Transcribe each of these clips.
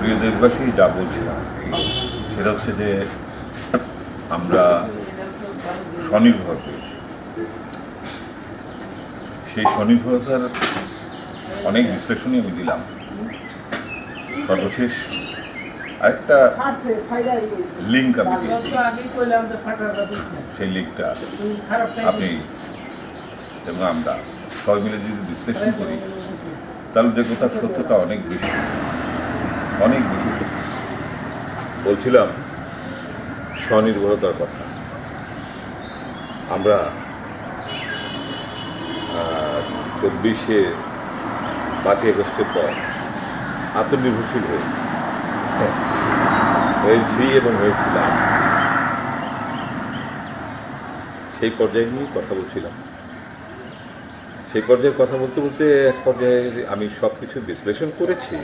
প্রিয় দেশবাসী, যা বলছিলাম সেটা হচ্ছে যে আমরা স্বনির্ভর হয়েছি। সেই স্বনির্ভরতার অনেক বিশ্লেষণই আমি দিলাম। সর্বশেষ আরেকটা লিঙ্ক আমি দিয়েছি, সেই লিঙ্কটা আপনি এবং আমরা সবাই মিলে যদি বিশ্লেষণ করি তাহলে দেখবো তার সত্যতা অনেক বেশি। বলছিলাম স্বনির্ভরতার কথা। আমরা 24শে 5ই আগস্টের পর আত্মনির্ভরশীল হয়েছি এবং হয়েছিলাম। সেই পর্যায়ে নিয়ে কথা বলছিলাম। সেই পর্যায়ে কথা বলতে বলতে এক পর্যায়ে আমি সব কিছু বিশ্লেষণ করেছি।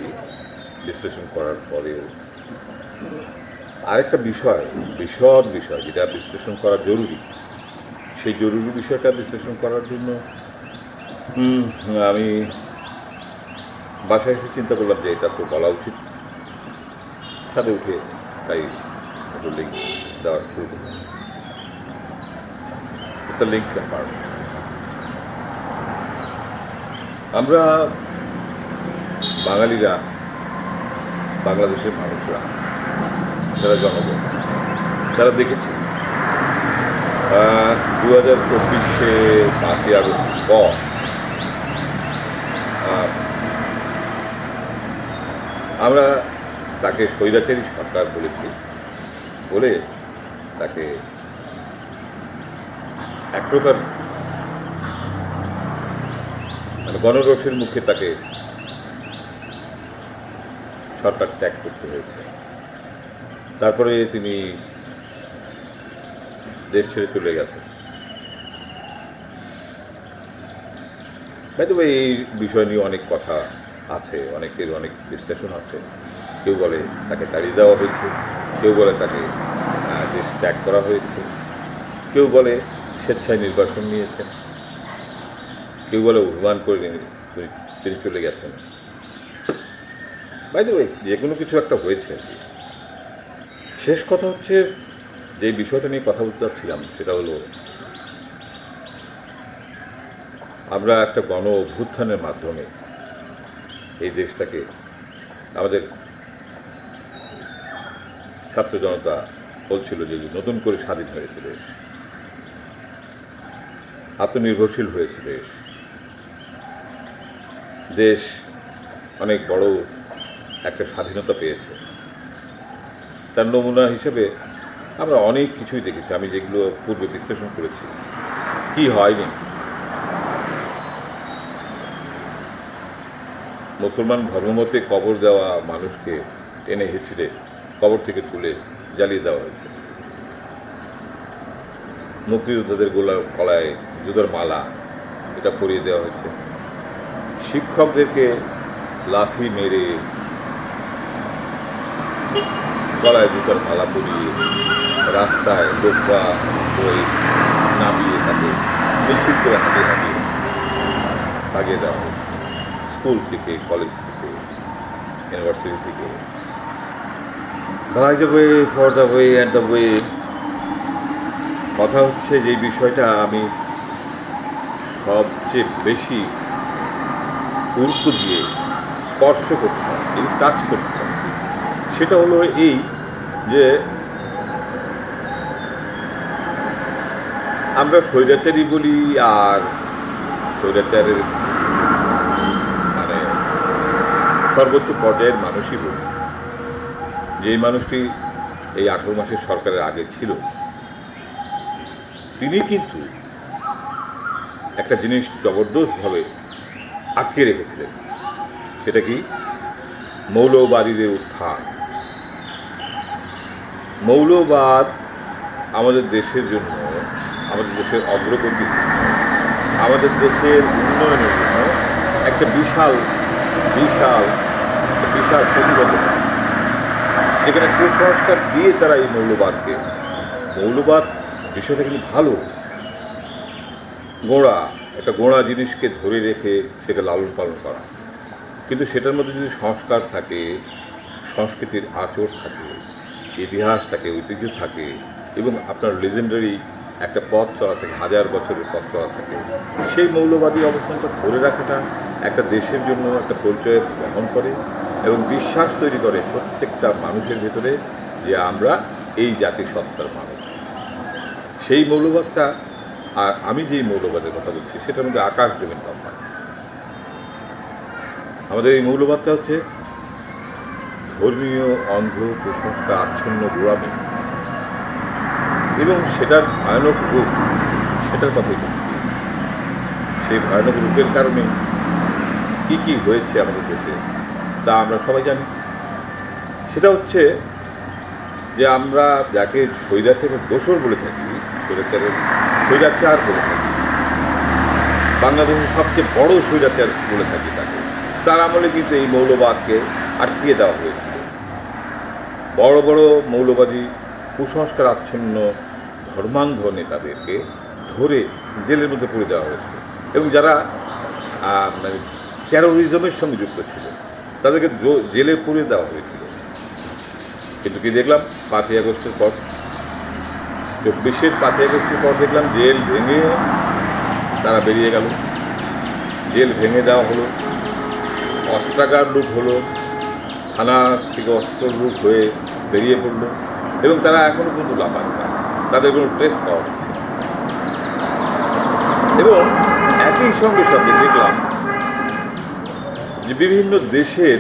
বিশ্লেষণ করার পরেও আরেকটা বিশদ বিষয় যেটা বিশ্লেষণ করা জরুরি, সেই জরুরি বিষয়টা বিশ্লেষণ করার জন্য আমি বাসায় এসে চিন্তা করলাম যে এটা তো বলা উচিত। ছাদে উঠে তাই একটু লিঙ্ক দেওয়া শুরু করলাম। লিঙ্ক ব্যাপার, আমরা বাঙালিরা, বাংলাদেশের মানুষরা, যারা জনগণ, তারা দেখেছি 2024শে 5ই আগস্ট পর আমরা তাকে স্বৈরাচারী সরকার বলেছি বলে তাকে এক প্রকার গণরোষের মুখে তাকে সরকার ত্যাগ করতে হয়েছে। তারপরে তিনি দেশ ছেড়ে চলে গেছেন। হয়তো এই বিষয় নিয়ে অনেক কথা আছে, অনেকের অনেক বিশ্লেষণ আছে। কেউ বলে তাকে তাড়িয়ে দেওয়া হয়েছে, কেউ বলে তাকে দেশ ত্যাগ করা হয়েছে, কেউ বলে স্বেচ্ছায় নির্বাসন নিয়েছেন, কেউ বলে অভিমান করে তিনি চলে গেছেন। বাইরে যে কোনো কিছু একটা হয়েছে আর কি। শেষ কথা হচ্ছে যে বিষয়টা নিয়ে কথা বলতে চাচ্ছিলাম সেটা হলো, আমরা একটা গণ অভ্যুত্থানের মাধ্যমে এই দেশটাকে, আমাদের ছাত্র জনতা বলছিল যে নতুন করে স্বাধীন হয়েছে দেশ, আত্মনির্ভরশীল হয়েছে দেশ, দেশ অনেক বড় একটা স্বাধীনতা পেয়েছে। তার নমুনা হিসেবে আমরা অনেক কিছুই দেখেছি। আমি যেগুলো পূর্বে বিশ্লেষণ করেছি, কি হয়নি। মুসলমান ধর্মমতে কবর দেওয়া মানুষকে টেনে হিঁচড়ে কবর থেকে তুলে জ্বালিয়ে দেওয়া হয়েছে। মুক্তিযোদ্ধাদের গলায় জুতোর মালা এটা পরিয়ে দেওয়া হয়েছে। শিক্ষকদেরকে লাথি মেরে গলায় জুতোর মালা পরিয়ে রাস্তায় লোকবা বই নামিয়ে তাকে মিছিল করে হাঁটিয়ে ভাগিয়ে দেওয়া হয়েছে। স্কুল থেকে, কলেজ থেকে, ইউনিভার্সিটি থেকে। By the way, for the way and the way, কথা হচ্ছে যে বিষয়টা আমি সবচেয়ে বেশি গুরুত্ব দিয়ে স্পর্শ করতাম, এই টাচ করতাম, সেটা হলো এই যে আমরা স্বৈরাচারী বলি আর স্বৈরাচারের সর্বোচ্চ পর্যায়ের মানুষই বলি। যেই মানুষটি এই 18 মাসের সরকারের আগে ছিল, তিনি কিন্তু একটা জিনিস জবরদস্তভাবে আটকে রেখেছিলেন। সেটা কি? মৌলবাদীদের উত্থান। মৌলবাদ আমাদের দেশের জন্য, আমাদের দেশের অগ্রগতির জন্য, আমাদের দেশের উন্নয়নের জন্য একটা বিশাল প্রতিবন্ধকতা, যেখানে কুসংস্কার দিয়ে তারা এই মৌলবাদ বিষয়টা কিন্তু ভালো, একটা গোড়া জিনিসকে ধরে রেখে সেটা লালন পালন করা। কিন্তু সেটার মধ্যে যদি সংস্কার থাকে, সংস্কৃতির আচর থাকে, ইতিহাস থাকে, ঐতিহ্য থাকে এবং আপনার লেজেন্ডারি একটা পথ চলা থাকে, হাজার বছরের পথ চলা থাকে, সেই মৌলবাদী অবস্থানটা ধরে রাখাটা একটা দেশের জন্য একটা পরিচয় বহন করে এবং বিশ্বাস তৈরি করে প্রত্যেকটা মানুষের ভেতরে যে আমরা এই জাতিসত্তার মানুষ। সেই মৌলবাদটা, আর আমি যেই মৌলবাদের কথা বলছি সেটার মধ্যে আকাশ দেবেন তফাৎ। আমাদের এই মৌলবাদটা হচ্ছে ধর্মীয় অন্ধ কুসংস্কার আচ্ছন্ন গোড়ামি এবং সেটার ভয়ানক রূপ, সেটার কথাই বলছি। সেই ভয়ানক রূপের কারণে কি কি হয়েছে আমাদের দেশে তা আমরা সবাই জানি। সেটা হচ্ছে যে আমরা যাকে স্বৈরাচারের দোসর বলে থাকি, স্বৈরাচার বলে থাকি, বাংলাদেশের সবচেয়ে বড় স্বৈরাচার বলে থাকি তাকে, তার আমলে কিন্তু এই মৌলবাদকে আটকিয়ে দেওয়া হয়েছিল। বড় বড় মৌলবাদী কুসংস্কার আচ্ছন্ন ধর্মান্ধ নেতাদেরকে ধরে জেলের মধ্যে পুরে দেওয়া হয়েছিল এবং যারা মানে টেরোরিজমের সঙ্গে যুক্ত ছিল তাদেরকে জেলে পুরে দেওয়া হয়েছিল। কিন্তু কি দেখলাম 5ই আগস্টের পর, 24-এর 5ই আগস্টের পর দেখলাম জেল ভেঙে তারা বেরিয়ে গেল, জেল ভেঙে দেওয়া হলো, অস্ত্রাগার লুট হলো, থানা থেকে অস্ত্র লুট হয়ে বেরিয়ে পড়লো এবং তারা এখনও পর্যন্ত লাফায় না, তাদের কোনো ট্রেস পাওয়া যাচ্ছে। এবং একই সঙ্গে সঙ্গে দেখলাম যে বিভিন্ন দেশের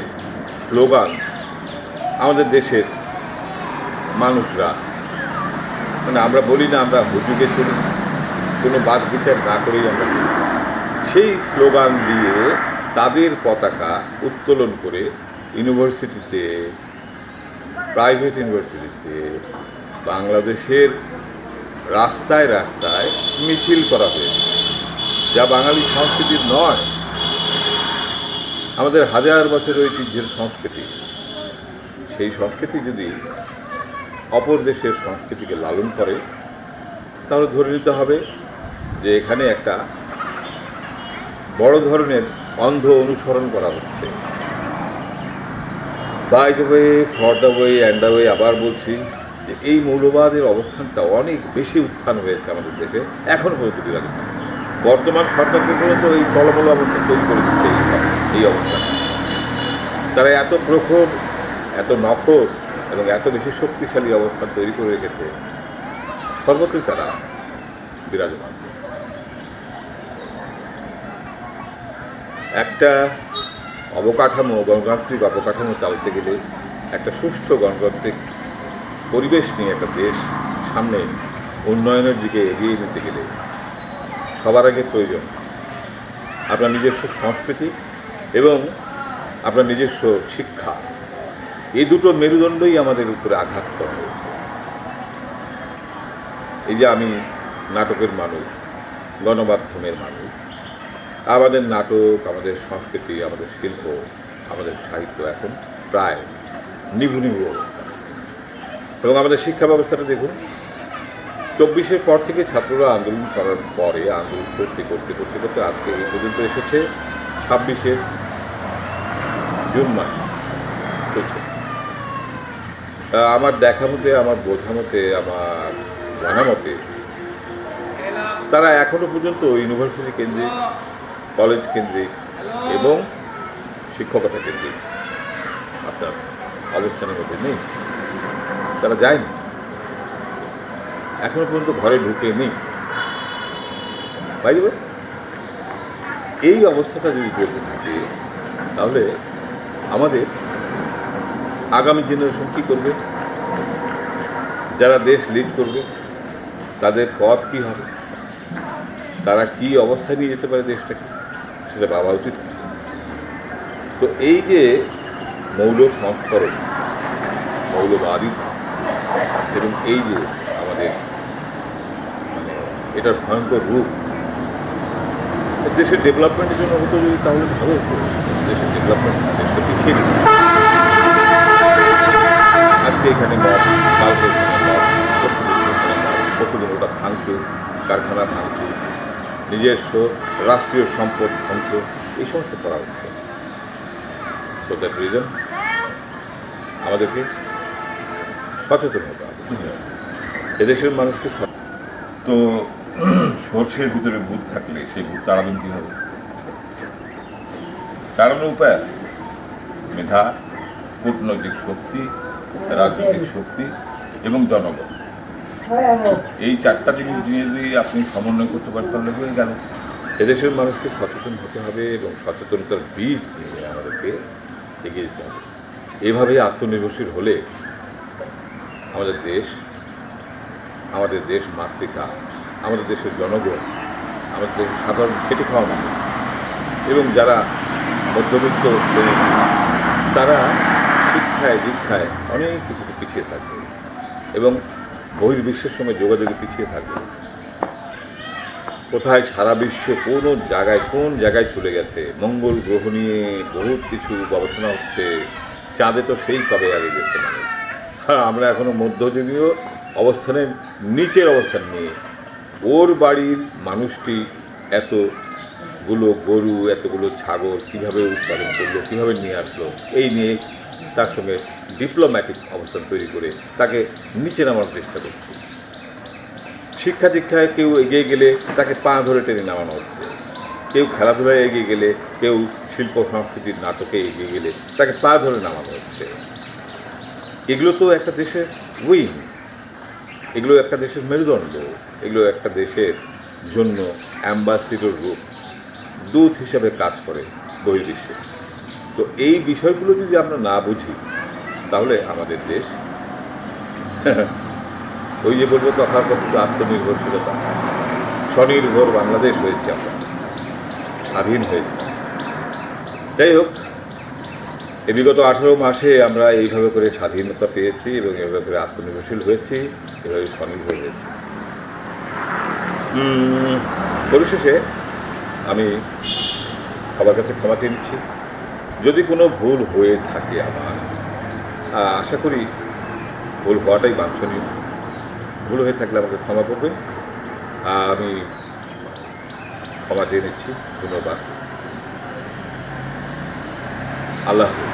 স্লোগান আমাদের দেশের মানুষরা, মানে আমরা বলি না আমরা হুজুগে চলি, কোনো বাদ বিচার না করেই আমরা চলি, সেই স্লোগান দিয়ে তাদের পতাকা উত্তোলন করে ইউনিভার্সিটিতে, প্রাইভেট ইউনিভার্সিটিতে, বাংলাদেশের রাস্তায় রাস্তায় মিছিল করা হয়েছে, যা বাঙালি সংস্কৃতির নয়। আমাদের হাজার বছরের ঐতিহ্যের সংস্কৃতি, সেই সংস্কৃতি যদি অপর দেশের সংস্কৃতিকে লালন করে তাহলে ধরে নিতে হবে যে এখানে একটা বড় ধরনের অন্ধ অনুসরণ করা হচ্ছে। By the way, for the way, and the way, আবার বলছি যে এই মৌলবাদের অবস্থানটা অনেক বেশি উত্থান হয়েছে আমাদের দেশে, এখনও পর্যন্ত বিরাজ করে। বর্তমান সরকারকে পর্যন্ত এই টলমল অবস্থা তৈরি করে দিচ্ছে এই অবস্থা। তারা এত প্রখর, এত নখর এবং এত বেশি শক্তিশালী অবস্থান তৈরি করে রেখেছে, সর্বত্রই তারা বিরাজমান। একটা অবকাঠামো, গণতান্ত্রিক অবকাঠামো চালাতে গেলে, একটা সুষ্ঠু গণতান্ত্রিক পরিবেশ নিয়ে একটা দেশ সামনে উন্নয়নের দিকে এগিয়ে নিতে গেলে সবার আগে প্রয়োজন আপনার নিজস্ব সংস্কৃতি এবং আপনার নিজস্ব শিক্ষা। এই দুটো মেরুদণ্ডই আমাদের উপরে আঘাত করা হয়েছে। এই যে আমি নাটকের মানুষ, গণমাধ্যমের মানুষ, আমাদের নাটক, আমাদের সংস্কৃতি, আমাদের শিল্প, আমাদের সাহিত্য এখন প্রায় নিভু নিভু অবস্থা। এবং আমাদের শিক্ষা ব্যবস্থাটা দেখুন, 24-এর পর থেকে ছাত্ররা আন্দোলন করার পরে আন্দোলন করতে করতে করতে করতে আজকে এই পর্যন্ত এসেছে 26শে জুন মাস চলছে। আমার দেখা মতে, আমার বোঝা মতে, আমার জানা মতে তারা এখনও পর্যন্ত ইউনিভার্সিটি কেন্দ্রিক, কলেজ কেন্দ্রিক এবং শিক্ষকতা কেন্দ্রিক আপনার অবস্থানের মধ্যে নেই। তারা যায়নি, এখনও পর্যন্ত ঘরে ঢুকে নেই। ভাই, এই অবস্থাটা যদি চলতে থাকে তাহলে আমাদের আগামী জেনারেশন কী করবে? যারা দেশ লিড করবে তাদের পথ কী হবে? তারা কি অবস্থায় নিয়ে যেতে পারে দেশটাকে, সেটা ভাবা উচিত। তো এই যে মৌল সংস্করণ, মৌলবাদিতা এবং এই যে আমাদের মানে এটার ভয়ঙ্কর রূপ, দেশের ডেভেলপমেন্টের জন্য হতো যদি তাহলে ভালো হতো। দেশের ডেভেলপমেন্ট দেশটা পিছিয়ে দিত। আজকে এখানে মদ, কালকে এখানে মদ, পরশুদিন ওটা ভাঙছে, কারখানা ভাঙছে, নিজস্ব রাষ্ট্রীয় সম্পদ ধ্বংস, এই সমস্ত করা হচ্ছে। সো দ্যাট রিজন আমাদেরকে সচেতন হতে হবে। এদেশের মানুষকে তো সর্ষের ভিতরে ভূত থাকলে সেই ভূত তাড়াবেন কীভাবে? তাড়ানোর উপায় আছে, মেধা, কূটনৈতিক শক্তি, রাজনৈতিক শক্তি এবং জনগণ। এই চারটা জিনিস নিয়ে যদি আপনি সমন্বয় করতে পারেন তাহলে হয়ে গেল। এদেশের মানুষকে সচেতন হতে হবে এবং সচেতনতার বীজ নিয়ে আমাদেরকে এগিয়ে যেতে হবে। এভাবেই আত্মনির্ভরশীল হলে আমাদের দেশ মাতৃকা, আমাদের দেশের জনগণ, আমাদের দেশের সাধারণ খেটে খাওয়া মানুষ এবং যারা মধ্যবিত্ত শ্রেণীর তারা শিক্ষায় দীক্ষায় অনেক কিছুতে পিছিয়ে থাকবে এবং বহির্বিশ্বের সঙ্গে যোগাযোগে পিছিয়ে থাকবে। কোথায় সারা বিশ্বে কোন জায়গায় চলে গেছে, মঙ্গল গ্রহ নিয়ে বহুত কিছু গবেষণা হচ্ছে, চাঁদে তো সেই কবে আগে গেছে মানুষ। আমরা এখনও মধ্যযুগীয় অবস্থানের নিচের অবস্থান নিয়ে ওর বাড়ির মানুষটি এতগুলো গরু এতগুলো ছাগল কীভাবে উৎপাদন করলো, কীভাবে নিয়ে আসলো, এই নিয়ে তার সঙ্গে ডিপ্লোম্যাটিক অবস্থান তৈরি করে তাকে নিচে নামানোর চেষ্টা করছে। শিক্ষা দীক্ষায় কেউ এগিয়ে গেলে তাকে পা ধরে টেনে নামানো হচ্ছে, কেউ খেলাধুলায় এগিয়ে গেলে, কেউ শিল্প সংস্কৃতির নাটকে এগিয়ে গেলে তাকে পা ধরে নামানো হচ্ছে। এগুলো তো একটা দেশের উইং, এগুলো একটা দেশের মেরুদণ্ড, এগুলো একটা দেশের জন্য অ্যাম্বাসিডর রূপ, দূত হিসাবে কাজ করে বহির্বিশ্বে। তো এই বিষয়গুলো যদি আমরা না বুঝি তাহলে আমাদের দেশ ওই যে বলবো তথাকথিত আত্মনির্ভরশীলতা, স্বনির্ভর বাংলাদেশ হয়েছে, আমরা স্বাধীন হয়েছি। যাই হোক, এই বিগত 18 মাসে আমরা এইভাবে করে স্বাধীনতা পেয়েছি এবং এইভাবে করে আত্মনির্ভরশীল হয়েছি, এভাবে স্বনির্ভর হয়েছি। পরিশেষে আমি সবার কাছে ক্ষমা চেয়ে নিচ্ছি যদি কোনো ভুল হয়ে থাকে। আমার আশা করি ভুল হওয়াটাই বাঞ্ছনীয়। ভুল হয়ে থাকলে আমাকে ক্ষমা করবেন, আমি ক্ষমা চেয়ে নিচ্ছি। ধন্যবাদ। আল্লাহ হাফেজ।